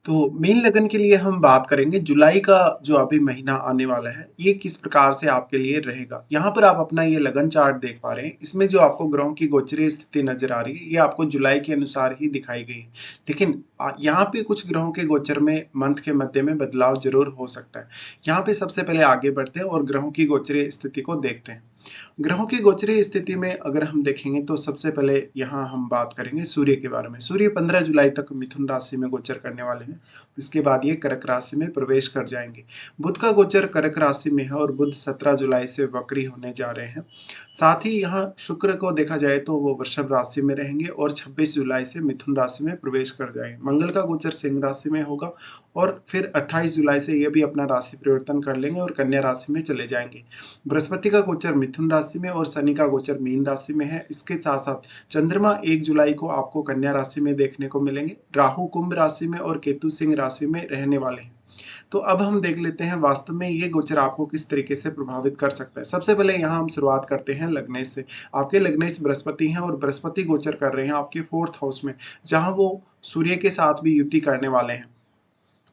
तो मीन लगन के लिए हम बात करेंगे जुलाई का जो अभी महीना आने वाला है, ये किस प्रकार से आपके लिए रहेगा। यहाँ पर आप अपना ये लगन चार्ट देख पा रहे हैं। इसमें जो आपको ग्रहों की गोचरीय स्थिति नजर आ रही है, ये आपको जुलाई के अनुसार ही दिखाई गई है। लेकिन यहाँ पे कुछ ग्रहों के गोचर में मंथ के मध्य में बदलाव जरूर हो सकता है। यहाँ पे सबसे पहले आगे बढ़ते हैं और ग्रहों की गोचरीय स्थिति को देखते हैं। ग्रहों की गोचरीय स्थिति में अगर हम देखेंगे तो सबसे पहले यहाँ हम बात करेंगे सूर्य के बारे में। सूर्य 15 जुलाई तक मिथुन राशि में गोचर करने वाले हैं। इसके बाद ये कर्क राशि में प्रवेश कर जाएंगे। बुध का गोचर कर्क राशि में है और बुध 17 जुलाई से वक्री होने जा रहे हैं। साथ ही यहाँ शुक्र को देखा जाए तो वो वृषभ राशि में रहेंगे और 26 जुलाई से मिथुन राशि में प्रवेश कर जाएंगे। मंगल का गोचर सिंह राशि में होगा और फिर 28 जुलाई से ये भी अपना राशि परिवर्तन कर लेंगे और कन्या राशि में चले जाएंगे। बृहस्पति का गोचर मिथुन राशि में और शनि का गोचर मीन राशि में है। इसके साथ साथ चंद्रमा 1 जुलाई को आपको कन्या राशि में देखने को मिलेंगे। राहु कुंभ राशि में और केतु सिंह राशि में रहने वाले हैं। तो अब हम देख लेते हैं वास्तव में ये गोचर आपको किस तरीके से प्रभावित कर सकता है। सबसे पहले यहाँ हम शुरुआत करते हैं लग्नेश से। आपके लग्नेश बृहस्पति हैं और बृहस्पति गोचर कर रहे हैं आपके 4th हाउस में, जहां वो सूर्य के साथ भी युति करने वाले हैं।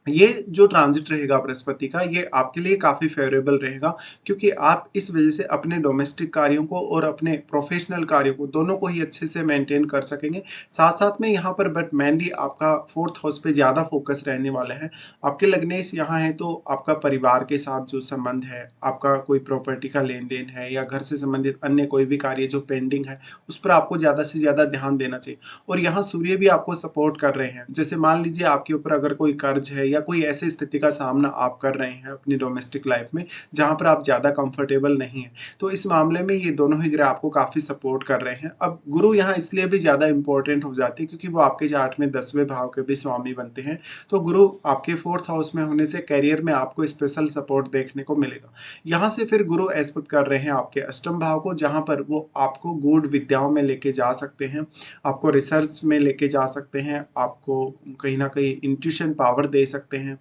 ये जो ट्रांजिट रहेगा बृहस्पति का, ये आपके लिए काफ़ी फेवरेबल रहेगा, क्योंकि आप इस वजह से अपने डोमेस्टिक कार्यों को और अपने प्रोफेशनल कार्यों को दोनों को ही अच्छे से मेंटेन कर सकेंगे। साथ साथ में यहाँ पर बट मेनली आपका 4th हाउस पे ज़्यादा फोकस रहने वाला है। आपके लग्नेश यहाँ है तो आपका परिवार के साथ जो संबंध है, आपका कोई प्रॉपर्टी का लेन देन है या घर से संबंधित अन्य कोई भी कार्य जो पेंडिंग है, उस पर आपको ज़्यादा से ज़्यादा ध्यान देना चाहिए। और यहाँ सूर्य भी आपको सपोर्ट कर रहे हैं। जैसे मान लीजिए आपके ऊपर अगर कोई कर्ज है या कोई ऐसी स्थिति का सामना आप कर रहे हैं अपनी डोमेस्टिक लाइफ में, जहां पर आप ज्यादा कंफर्टेबल नहीं है, तो इस मामले में ये दोनों ही ग्रह आपको काफी सपोर्ट कर रहे हैं। अब गुरु यहाँ इसलिए भी ज्यादा इंपॉर्टेंट हो जाती है क्योंकि वो आपके चार्ट में 10वें भाव के भी स्वामी बनते हैं। तो गुरु आपके 4th हाउस में होने से करियर में आपको स्पेशल सपोर्ट देखने को मिलेगा। यहाँ से फिर गुरु एस्पेक्ट कर रहे हैं आपके अष्टम भाव को, जहां पर वो आपको गूढ़ विद्याओं में लेके जा सकते हैं, आपको रिसर्च में लेके जा सकते हैं, आपको कहीं ना कहीं इंट्यूशन पावर दे सकते हैं।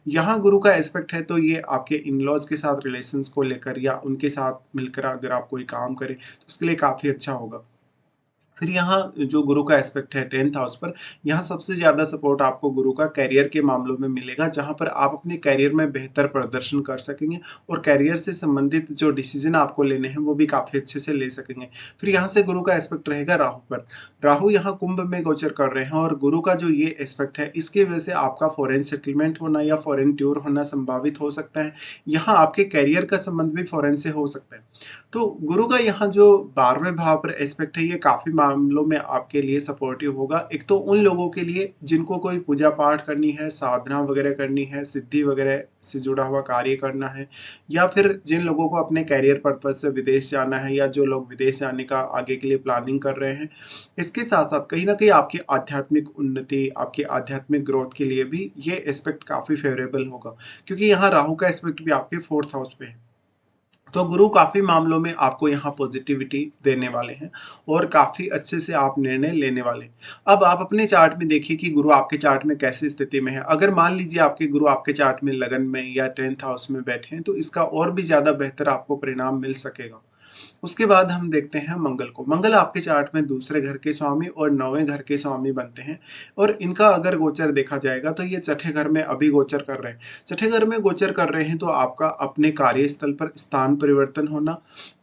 यहाँ गुरु का एस्पेक्ट है तो ये आपके इन लॉज के साथ रिलेशंस को लेकर या उनके साथ मिलकर अगर आप कोई काम करें तो उसके लिए काफ़ी अच्छा होगा। फिर यहाँ जो गुरु का एस्पेक्ट है 10th हाउस पर, यहाँ सबसे ज़्यादा सपोर्ट आपको गुरु का करियर के मामलों में मिलेगा, जहाँ पर आप अपने करियर में बेहतर प्रदर्शन कर सकेंगे और करियर से संबंधित जो डिसीजन आपको लेने हैं वो भी काफ़ी अच्छे से ले सकेंगे। फिर यहाँ से गुरु का एस्पेक्ट रहेगा राहु पर। राहु यहाँ कुंभ में गोचर कर रहे हैं और गुरु का जो ये एस्पेक्ट है, इसकी वजह से आपका फॉरेन सेटलमेंट होना या फॉरेन टूर होना संभावित हो सकता है। यहाँ आपके करियर का संबंध भी फॉरेन से हो सकता है। तो गुरु का यहाँ जो 12वें भाव पर एस्पेक्ट है, ये काफी मामलों में आपके लिए सपोर्टिव होगा। एक तो उन लोगों के लिए जिनको कोई पूजा पाठ करनी है, साधना वगैरह करनी है, सिद्धि वगैरह से जुड़ा हुआ कार्य करना है, या फिर जिन लोगों को अपने करियर पर्पज से विदेश जाना है या जो लोग विदेश जाने का आगे के लिए प्लानिंग कर रहे हैं। इसके साथ साथ कहीं ना कहीं आपकी आध्यात्मिक उन्नति, आपकी आध्यात्मिक ग्रोथ के लिए भी ये एस्पेक्ट काफी फेवरेबल होगा, क्योंकि यहाँ राहु का एस्पेक्ट भी आपके 4th हाउस पे है। तो गुरु काफी मामलों में आपको यहाँ पॉजिटिविटी देने वाले हैं और काफी अच्छे से आप निर्णय लेने वाले हैं। अब आप अपने चार्ट में देखिए कि गुरु आपके चार्ट में कैसी स्थिति में है। अगर मान लीजिए आपके गुरु आपके चार्ट में लगन में या 10th हाउस में बैठे हैं, तो इसका और भी ज्यादा बेहतर आपको परिणाम मिल सकेगा। उसके बाद हम देखते हैं मंगल को। मंगल आपके चार्ट में दूसरे घर के स्वामी और 9वें घर के स्वामी बनते हैं और इनका अगर गोचर देखा जाएगा तो ये छठे घर में अभी गोचर कर रहे हैं। छठे घर में गोचर कर रहे हैं तो आपका अपने कार्यस्थल पर स्थान परिवर्तन होना,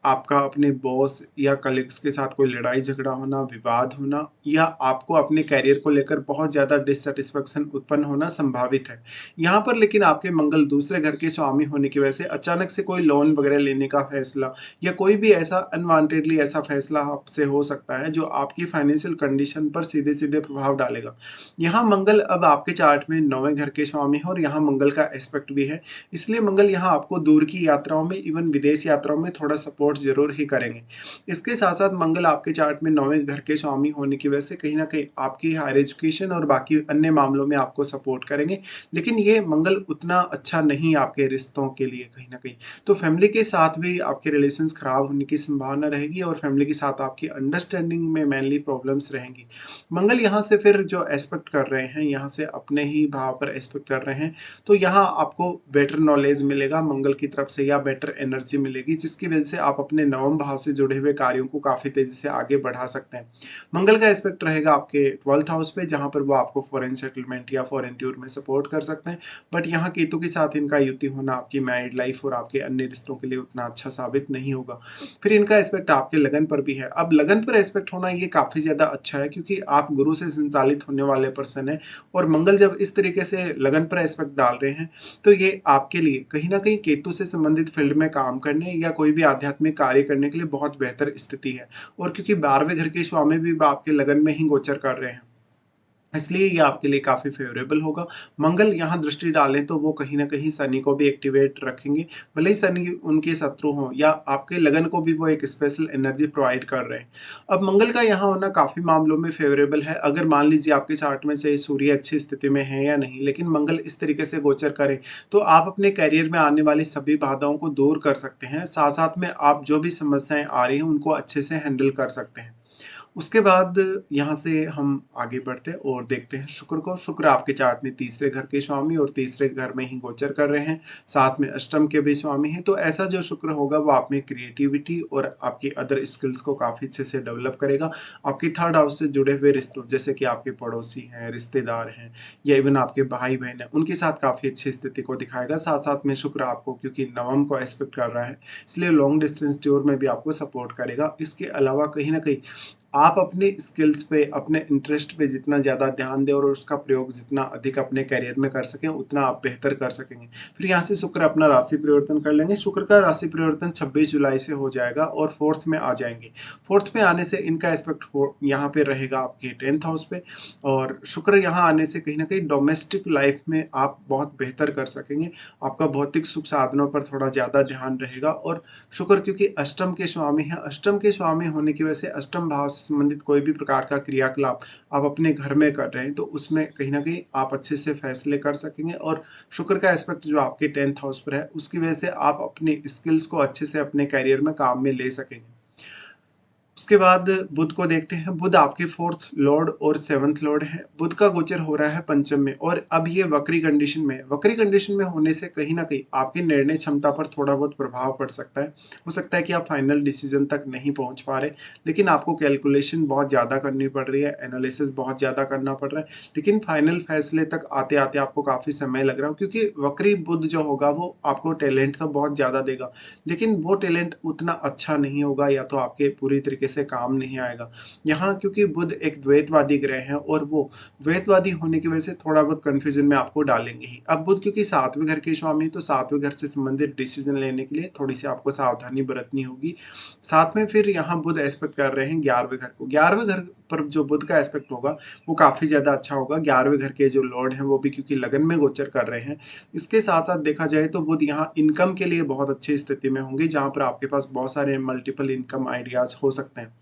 आपका अपने बॉस या कलीग्स के साथ कोई लड़ाई झगड़ा होना, विवाद होना, या आपको अपने कैरियर को लेकर बहुत ज्यादा डिससेटिस्फेक्शन उत्पन्न होना संभावित है। यहाँ पर लेकिन आपके मंगल दूसरे घर के स्वामी होने की वजह से अचानक से कोई लोन वगैरह लेने का फैसला या कोई भी ऐसा अनवांटेडली ऐसा फैसला आपसे हो सकता है जो आपकी फाइनेंशियल कंडीशन पर सीधे सीधे प्रभाव डालेगा। यहाँ मंगल अब आपके चार्ट में 9वें घर के स्वामी है और यहाँ मंगल का एस्पेक्ट भी है, इसलिए मंगल यहाँ आपको दूर की यात्राओं में, इवन विदेश यात्राओं में थोड़ा सपोर्ट जरूर ही करेंगे। इसके साथ साथ मंगल आपके चार्ट में 9वें घर के स्वामी होने की वजह से कहीं ना कहीं आपकी हायर एजुकेशन और बाकी अन्य मामलों में आपको सपोर्ट करेंगे, लेकिन ये मंगल उतना अच्छा नहीं आपके रिश्तों के लिए कहीं ना कहीं। तो फैमिली के साथ भी आपके रिलेशंस खराब होने की संभावना रहेगी और फैमिली के साथ आपकी अंडरस्टैंडिंग में मेनली प्रॉब्लम्स रहेंगी। मंगल यहाँ से फिर जो एस्पेक्ट कर रहे हैं, यहाँ से अपने ही भाव पर एस्पेक्ट कर रहे हैं, तो यहाँ आपको बेटर नॉलेज मिलेगा मंगल की तरफ से या बेटर एनर्जी मिलेगी, जिसकी वजह से आप अपने नवम भाव से जुड़े हुए कार्यों को काफ़ी तेज़ी से आगे बढ़ा सकते हैं। मंगल का एस्पेक्ट रहेगा आपके 12th हाउस पे, जहाँ पर वो आपको फॉरेन सेटलमेंट या फॉरेन टूर में सपोर्ट कर सकते हैं। बट यहाँ केतु के साथ इनका युति होना आपकी मैरिड लाइफ और आपके अन्य रिश्तों के लिए उतना अच्छा साबित नहीं होगा। फिर इनका एस्पेक्ट आपके लगन पर भी है। अब लगन पर एस्पेक्ट होना ये काफ़ी ज़्यादा अच्छा है, क्योंकि आप गुरु से संचालित होने वाले पर्सन हैं, और मंगल जब इस तरीके से लगन पर एस्पेक्ट डाल रहे हैं, तो ये आपके लिए कहीं न कहीं केतु से संबंधित फील्ड में काम करने या कोई भी आध्यात्मिक कार्य करने के लिए बहुत बेहतर स्थिति है। और क्योंकि 12वें घर के स्वामी भी आपके लगन में ही गोचर कर रहे हैं, इसलिए ये आपके लिए काफ़ी फ़ेवरेबल होगा। मंगल यहाँ दृष्टि डालें तो वो कहीं न कहीं शनि को भी एक्टिवेट रखेंगे। भले ही शनि उनके शत्रु हों, या आपके लगन को भी वो एक स्पेशल एनर्जी प्रोवाइड कर रहे हैं। अब मंगल का यहाँ होना काफ़ी मामलों में फ़ेवरेबल है। अगर मान लीजिए आपके चार्ट में चाहे सूर्य अच्छी स्थिति में है या नहीं, लेकिन मंगल इस तरीके से गोचर करे, तो आप अपने करियर में आने वाली सभी बाधाओं को दूर कर सकते हैं। साथ-साथ में आप जो भी समस्याएँ आ रही हैं, उनको अच्छे से हैंडल कर सकते हैं। उसके बाद यहाँ से हम आगे बढ़ते हैं और देखते हैं शुक्र को। शुक्र आपके चार्ट में तीसरे घर के स्वामी और तीसरे घर में ही गोचर कर रहे हैं, साथ में अष्टम के भी स्वामी हैं। तो ऐसा जो शुक्र होगा वो आप में क्रिएटिविटी और आपकी अदर स्किल्स को काफ़ी अच्छे से डेवलप करेगा। आपके थर्ड हाउस से जुड़े हुए रिश्तों, जैसे कि आपके पड़ोसी हैं, रिश्तेदार हैं, या इवन आपके भाई-बहन हैं, उनके साथ काफ़ी अच्छी स्थिति को दिखाएगा। साथ-साथ में शुक्र आपको, क्योंकि नवम को एस्पेक्ट कर रहा है, इसलिए लॉन्ग डिस्टेंस टूर में भी आपको सपोर्ट करेगा। इसके अलावा कहीं न कहीं आप अपने स्किल्स पे, अपने इंटरेस्ट पे जितना ज़्यादा ध्यान दें और उसका प्रयोग जितना अधिक अपने करियर में कर सकें, उतना आप बेहतर कर सकेंगे। फिर यहाँ से शुक्र अपना राशि परिवर्तन कर लेंगे। शुक्र का राशि परिवर्तन 26 जुलाई से हो जाएगा और 4th में आ जाएँगे। 4th में आने से इनका एस्पेक्ट हो यहाँ पे रहेगा आपके 10th हाउस पे, और शुक्र यहाँ आने से कहीं न कहीं डोमेस्टिक लाइफ़ में आप बहुत बेहतर कर सकेंगे। आपका भौतिक सुख साधनों पर थोड़ा ज़्यादा ध्यान रहेगा। और शुक्र क्योंकि अष्टम के स्वामी हैं, अष्टम के स्वामी होने की वजह से अष्टम भाव से संबंधित कोई भी प्रकार का क्रियाकलाप आप अपने घर में कर रहे हैं, तो उसमें कहीं न कहीं आप अच्छे से फैसले कर सकेंगे। और शुक्र का एस्पेक्ट जो आपके 10th हाउस पर है, उसकी वजह से आप अपनी स्किल्स को अच्छे से अपने करियर में काम में ले सकेंगे। उसके बाद बुध को देखते हैं। बुध आपके 4th लॉर्ड और 7th लॉर्ड है। बुध का गोचर हो रहा है पंचम में, और अब ये वक्री कंडीशन में है। वक्री कंडीशन में होने से कहीं न कहीं आपकी निर्णय क्षमता पर थोड़ा बहुत प्रभाव पड़ सकता है। हो सकता है कि आप फाइनल डिसीजन तक नहीं पहुँच पा रहे, लेकिन आपको कैलकुलेशन बहुत ज़्यादा करनी पड़ रही है, एनालिसिस बहुत ज़्यादा करना पड़ रहा है, लेकिन फाइनल फैसले तक आते-आते आपको काफ़ी समय लग रहा है, क्योंकि वक्री बुध जो होगा वो आपको टैलेंट तो बहुत ज़्यादा देगा, लेकिन वो टैलेंट उतना अच्छा नहीं होगा, या तो आपके पूरी तरीके से काम नहीं आएगा। यहाँ क्योंकि बुध एक द्वैतवादी ग्रह है, और वो द्वैतवादी होने की वजह से थोड़ा बहुत कन्फ्यूजन में आपको डालेंगे ही। अब बुध क्योंकि 7वें घर के स्वामी, तो 7वें घर से संबंधित डिसीजन लेने के लिए थोड़ी सी आपको सावधानी बरतनी होगी। साथ में फिर यहाँ बुध एस्पेक्ट कर रहे हैं 11वें घर को। 11वें घर पर जो बुध का एस्पेक्ट होगा वो काफ़ी ज़्यादा अच्छा होगा। 11वें घर के जो लॉर्ड हैं वो भी क्योंकि लगन में गोचर कर रहे हैं। इसके साथ-साथ देखा जाए तो बुध यहाँ इनकम के लिए बहुत अच्छी स्थिति में होंगे, जहाँ पर आपके पास बहुत सारे मल्टीपल इनकम आइडियाज़ हो सकते हैं।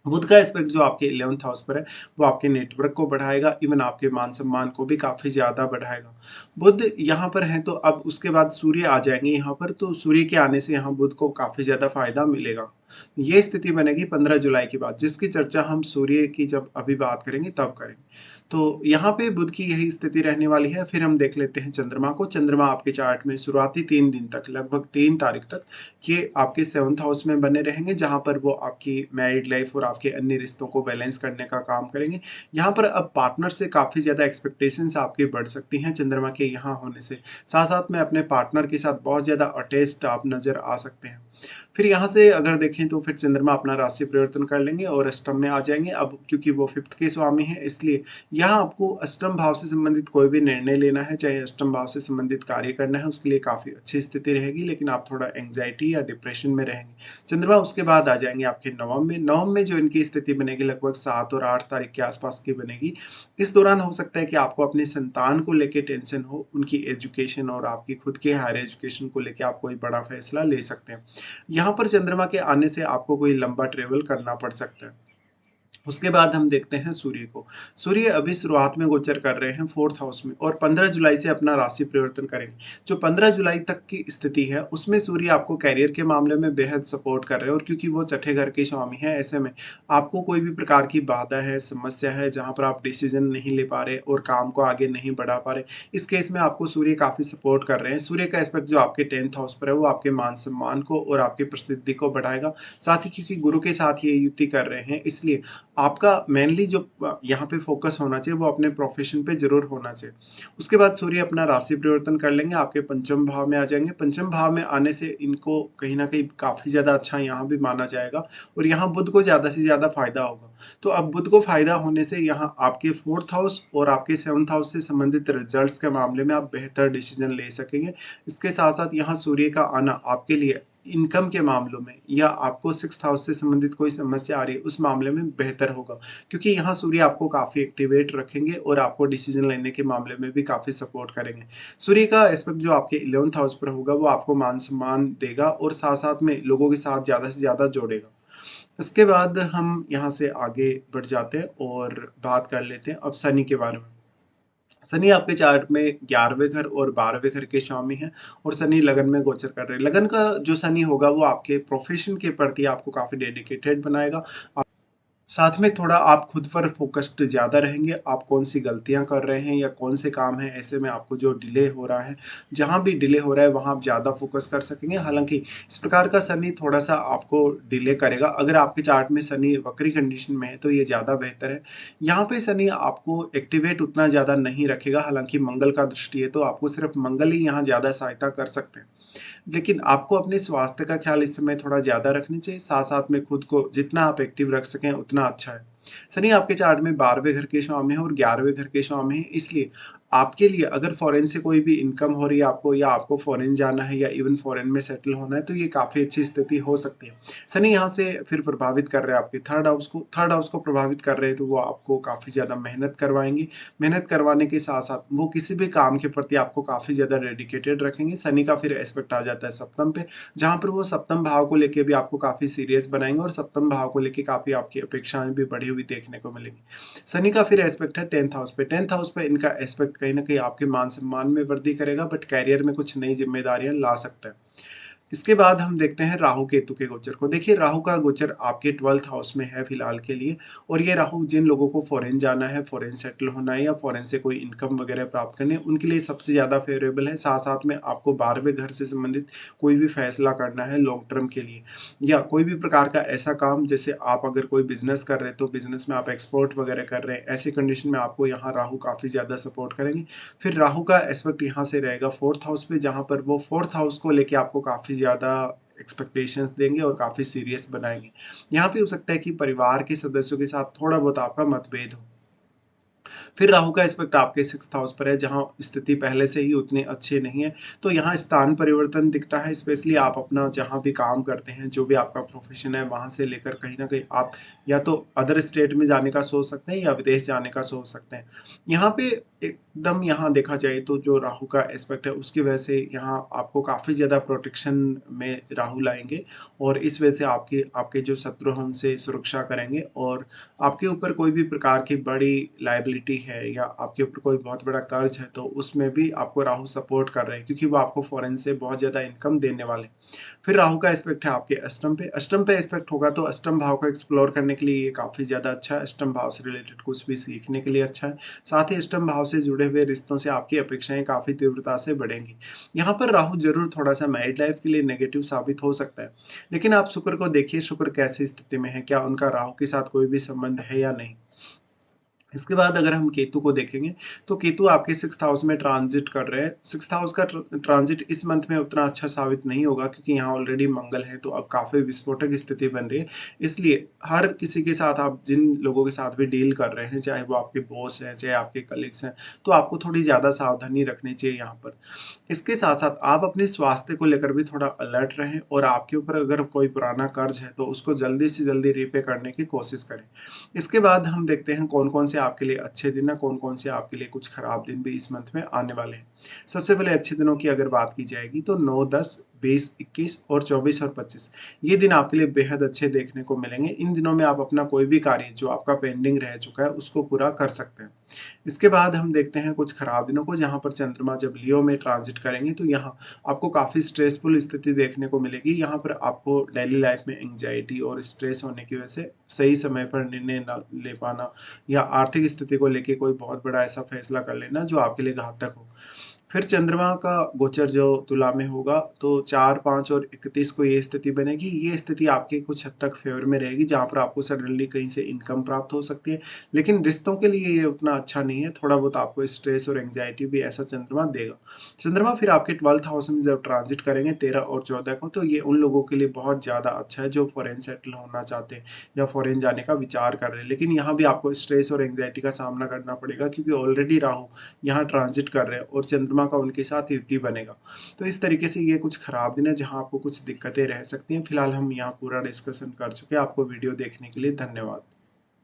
बुध का एस्पेक्ट जो आपके 11th हाउस पर है, वो आपके नेटवर्क को बढ़ाएगा, इवन आपके मान-सम्मान को भी काफ़ी ज़्यादा बढ़ाएगा। बुध यहाँ पर हैं, तो अब उसके बाद सूर्य आ जाएँगे यहाँ पर, तो सूर्य के आने से यहाँ बुध को काफ़ी ज़्यादा फ़ायदा मिलेगा। ये स्थिति बनेगी 15 जुलाई के बाद, जिसकी चर्चा हम सूर्य की जब अभी बात करेंगे तब करेंगे। तो यहाँ पे बुध की यही स्थिति रहने वाली है। फिर हम देख लेते हैं चंद्रमा को। चंद्रमा आपके चार्ट में शुरुआती 3 दिन तक, लगभग 3 तारीख तक, ये आपके 7th हाउस में बने रहेंगे, जहाँ पर वो आपकी मैरिड लाइफ और आपके अन्य रिश्तों को बैलेंस करने का काम करेंगे। यहाँ पर अब पार्टनर से काफ़ी ज़्यादा एक्सपेक्टेशंस आपकी बढ़ सकती हैं चंद्रमा के यहाँ होने से। साथ-साथ में अपने पार्टनर के साथ बहुत ज़्यादा अटैच्ड आप नज़र आ सकते हैं। फिर यहाँ से अगर देखें तो फिर चंद्रमा अपना राशि परिवर्तन कर लेंगे और अष्टम में आ जाएँगे। अब क्योंकि वो 5th के स्वामी हैं, इसलिए यहाँ आपको अष्टम भाव से संबंधित कोई भी निर्णय लेना है, चाहे अष्टम भाव से संबंधित कार्य करना है, उसके लिए काफ़ी अच्छी स्थिति रहेगी, लेकिन आप थोड़ा एंग्जायटी या डिप्रेशन में रहेंगे। चंद्रमा उसके बाद आ जाएँगे आपके नवम में। नवम में जो इनकी स्थिति बनेगी लगभग 7 और 8 तारीख के आसपास की बनेगी। इस दौरान हो सकता है कि आपको अपनी संतान को लेके टेंशन हो, उनकी एजुकेशन और आपकी खुद की हायर एजुकेशन को लेके आप कोई बड़ा फैसला ले सकते हैं। यहाँ पर चंद्रमा के आने से आपको कोई लंबा ट्रैवल करना पड़ सकता है। उसके बाद हम देखते हैं सूर्य को। सूर्य अभी शुरुआत में गोचर कर रहे हैं 4th हाउस में और 15 जुलाई से अपना राशि परिवर्तन करेंगे। जो 15 जुलाई तक की स्थिति है, उसमें सूर्य आपको करियर के मामले में बेहद सपोर्ट कर रहे हैं और क्योंकि वो छठे घर के स्वामी हैं, ऐसे में आपको कोई भी प्रकार की बाधा है, समस्या है, जहाँ पर आप डिसीजन नहीं ले पा रहे और काम को आगे नहीं बढ़ा पा रहे, इस केस में आपको सूर्य काफ़ी सपोर्ट कर रहे हैं। सूर्य का एस्पेक्ट जो आपके 10th हाउस पर है, वो आपके मान-सम्मान को और आपकी प्रसिद्धि को बढ़ाएगा। साथ ही क्योंकि गुरु के साथ ये युति कर रहे हैं, इसलिए आपका मेनली जो यहाँ पे फ़ोकस होना चाहिए वो अपने प्रोफ़ेशन पे ज़रूर होना चाहिए। उसके बाद सूर्य अपना राशि परिवर्तन कर लेंगे, आपके पंचम भाव में आ जाएँगे। पंचम भाव में आने से इनको कहीं न कहीं काफ़ी ज़्यादा अच्छा यहाँ भी माना जाएगा और यहाँ बुध को ज़्यादा से ज़्यादा फ़ायदा होगा। तो अब बुध को फ़ायदा होने से यहाँ आपके 4th हाउस और आपके 7th हाउस से संबंधित रिज़ल्ट्स के मामले में आप बेहतर डिसीज़न ले सकेंगे। इसके साथ-साथ यहाँ सूर्य का आना आपके लिए इनकम के मामलों में या आपको 6th हाउस से संबंधित कोई समस्या आ रही है, उस मामले में बेहतर होगा। क्योंकि यहाँ सूर्य आपको काफ़ी एक्टिवेट रखेंगे और आपको डिसीज़न लेने के मामले में भी काफ़ी सपोर्ट करेंगे। सूर्य का एस्पेक्ट जो आपके 11th हाउस पर होगा, वो आपको मान-सम्मान देगा और साथ-साथ में लोगों के साथ ज़्यादा से ज़्यादा जोड़ेगा। इसके बाद हम यहाँ से आगे बढ़ जाते हैं और बात कर लेते हैं अब शनि के बारे में। शनि आपके चार्ट में 11वें घर और 12वें घर के स्वामी हैं और शनि लगन में गोचर कर रहे हैं। लगन का जो शनि होगा वो आपके प्रोफ़ेशन के प्रति आपको काफ़ी डेडिकेटेड बनाएगा। साथ में थोड़ा आप खुद पर फ़ोकस्ड ज़्यादा रहेंगे, आप कौन-सी गलतियाँ कर रहे हैं या कौन से काम हैं ऐसे में आपको जो डिले हो रहा है, जहाँ भी डिले हो रहा है वहाँ आप ज़्यादा फ़ोकस कर सकेंगे। हालाँकि इस प्रकार का शनि थोड़ा-सा आपको डिले करेगा, अगर आपके चार्ट में शनि वक्री कंडीशन में है तो ये ज़्यादा बेहतर है। यहाँ पे शनि आपको एक्टिवेट उतना ज़्यादा नहीं रखेगा, हालाँकि मंगल का दृष्टि है तो आपको सिर्फ़ मंगल ही यहाँ ज़्यादा सहायता कर सकते हैं। लेकिन आपको अपने स्वास्थ्य का ख़्याल इस समय थोड़ा ज़्यादा रखना चाहिए, साथ-साथ में खुद को जितना आप एक्टिव रख सकें उतना अच्छा है। शनि आपके चार्ट में 12वें घर के स्वामी हैं और 11वें घर के स्वामी हैं, इसलिए आपके लिए अगर फ़ॉरेन से कोई भी इनकम हो रही है आपको या आपको फ़ॉरेन जाना है या इवन फ़ॉरेन में सेटल होना है, तो ये काफ़ी अच्छी स्थिति हो सकती है। शनि यहाँ से फिर प्रभावित कर रहे हैं आपके 3rd हाउस को प्रभावित कर रहे हैं, तो वो आपको काफ़ी ज़्यादा मेहनत करवाएँगे। मेहनत करवाने के साथ-साथ वो किसी भी काम के प्रति आपको काफ़ी ज़्यादा डेडिकेटेड रखेंगे। शनि का फिर एस्पेक्ट आ जाता है सप्तम पे, जहाँ पर वो सप्तम भाव को लेके भी आपको काफ़ी सीरियस बनाएँगे और सप्तम भाव को लेके काफ़ी आपकी अपेक्षाएँ भी बढ़ी हुई देखने को मिलेंगी। शनि का फिर एस्पेक्ट है 10th हाउस पे। 10th हाउस पे इनका एस्पेक्ट कहीं न कहीं आपके मान-सम्मान में वृद्धि करेगा बट करियर में कुछ नई ज़िम्मेदारियाँ ला सकता है। इसके बाद हम देखते हैं राहु केतु के गोचर को। देखिए राहु का गोचर आपके 12th हाउस में है फिलहाल के लिए और ये राहु जिन लोगों को फॉरेन जाना है, फॉरेन सेटल होना है या फॉरेन से कोई इनकम वगैरह प्राप्त करनी है, उनके लिए सबसे ज़्यादा फ़ेवरेबल है। साथ-साथ में आपको 12वें घर से संबंधित कोई भी फैसला करना है लॉन्ग टर्म के लिए या कोई भी प्रकार का ऐसा काम जैसे आप अगर कोई बिज़नेस कर रहे हैं, तो बिज़नेस में आप एक्सपोर्ट वगैरह कर रहे हैं, ऐसी कंडीशन में आपको यहाँ राहु काफ़ी ज़्यादा सपोर्ट करेंगे। फिर राहु का एस्पेक्ट यहाँ से रहेगा 4th हाउस पे जहाँ पर वो 4th हाउस को लेके आपको काफ़ी ज़्यादा एक्सपेक्टेशंस देंगे और काफ़ी सीरियस बनाएँगे। यहाँ पे हो सकता है कि परिवार के सदस्यों के साथ थोड़ा बहुत आपका मतभेद हो। फिर राहु का एस्पेक्ट आपके 6th हाउस पर है जहाँ स्थिति पहले से ही उतनी अच्छी नहीं है। तो यहाँ स्थान परिवर्तन दिखता है स्पेशली आप अपना जहाँ भी काम करते हैं, जो भी आपका प्रोफ़ेशन है वहाँ से लेकर कहीं न कहीं आप या तो अदर स्टेट में जाने का सोच सकते हैं या विदेश जाने का सोच सकते हैं। यहाँ पे एकदम यहाँ देखा जाए तो जो राहु का एस्पेक्ट है उसकी वजह से यहाँ आपको काफ़ी ज़्यादा प्रोटेक्शन में राहु लाएँगे और इस वजह से आपके आपके जो शत्रु हैं उनसे सुरक्षा करेंगे और आपके ऊपर कोई भी प्रकार की बड़ी लायबिलिटी है या आपके ऊपर कोई बहुत बड़ा कर्ज है तो उसमें भी आपको राहु सपोर्ट कर रहे हैं क्योंकि वो आपको फॉरेन से बहुत ज़्यादा इनकम देने वाले हैं। फिर राहु का एस्पेक्ट है आपके अष्टम पे एस्पेक्ट होगा तो अष्टम भाव को एक्सप्लोर करने के लिए ये काफ़ी ज़्यादा अच्छा है। अष्टम भाव से रिलेटेड कुछ भी सीखने के लिए अच्छा है। साथ ही अष्टम भाव से जुड़े हुए रिश्तों से आपकी अपेक्षाएँ काफ़ी तीव्रता से बढ़ेंगी। यहाँ पर राहु ज़रूर थोड़ा-सा मैरिड लाइफ के लिए नेगेटिव साबित हो सकता है। लेकिन आप शुक्र को देखिए, शुक्र कैसी स्थिति में है, क्या उनका राहु के साथ कोई भी संबंध है या नहीं? इसके बाद अगर हम केतु को देखेंगे, तो केतु आपके 6th हाउस में ट्रांज़िट कर रहे हैं। 6th हाउस का ट्रांज़िट इस मंथ में उतना अच्छा साबित नहीं होगा क्योंकि यहाँ ऑलरेडी मंगल है, तो अब काफ़ी विस्फोटक स्थिति बन रही है। इसलिए हर किसी के साथ आप जिन लोगों के साथ भी डील कर रहे हैं, चाहे वो आपके बॉस हैं, चाहे आपके कलीग्स हैं, तो आपको थोड़ी ज़्यादा सावधानी रखनी चाहिए यहाँ पर। इसके साथ-साथ आप अपने स्वास्थ्य को लेकर भी थोड़ा अलर्ट रहें और आपके ऊपर अगर कोई पुराना कर्ज़ है, तो उसको जल्दी से जल्दी रीपे करने की कोशिश करें। इसके बाद हम देखते हैं कौन-कौन से आपके लिए अच्छे दिन हैं, कौन-कौन से आपके लिए कुछ खराब दिन भी इस मंथ में आने वाले हैं। सबसे पहले अच्छे दिनों की अगर बात की जाएगी तो 9, 10, 20, 21 और 24 और 25 ये दिन आपके लिए बेहद अच्छे देखने को मिलेंगे। इन दिनों में आप अपना कोई भी कार्य जो आपका पेंडिंग रह चुका है उसको पूरा कर सकते हैं। इसके बाद हम देखते हैं कुछ खराब दिनों को, जहाँ पर चंद्रमा जब लियो में ट्रांजिट करेंगे तो यहाँ आपको काफ़ी स्ट्रेसफुल स्थिति देखने को मिलेगी। यहाँ पर आपको डेली लाइफ में एंग्जायटी और स्ट्रेस होने की वजह से सही समय पर निर्णय ना ले पाना या आर्थिक स्थिति को लेके कोई बहुत बड़ा ऐसा फैसला कर लेना जो आपके लिए घातक हो। फिर चंद्रमा का गोचर जो तुला में होगा तो 4, 5 और 31 को ये स्थिति बनेगी। ये स्थिति आपके कुछ हद तक फ़ेवर में रहेगी, जहाँ पर आपको सडनली कहीं से इनकम प्राप्त हो सकती है। लेकिन रिश्तों के लिए ये उतना अच्छा नहीं है, थोड़ा बहुत आपको स्ट्रेस और एंग्जायटी भी ऐसा चंद्रमा देगा। चंद्रमा फिर आपके 12th हाउस में जब ट्रांजिट करेंगे 13 और 14 को, तो ये उन लोगों के लिए बहुत ज़्यादा अच्छा है जो फॉरेन सेटल होना चाहते हैं या फॉरेन जाने का विचार कर रहे हैं। लेकिन यहाँ भी आपको स्ट्रेस और एंग्जायटी का सामना करना पड़ेगा, क्योंकि ऑलरेडी राहु यहाँ ट्रांजिट कर रहे हैं और चंद्रमा का उनके साथ युति बनेगा। तो इस तरीके से ये कुछ खराब दिन है जहाँ आपको कुछ दिक्कतें रह सकती हैं। फिलहाल हम यहाँ पूरा डिस्कशन कर चुके हैं। आपको वीडियो देखने के लिए धन्यवाद।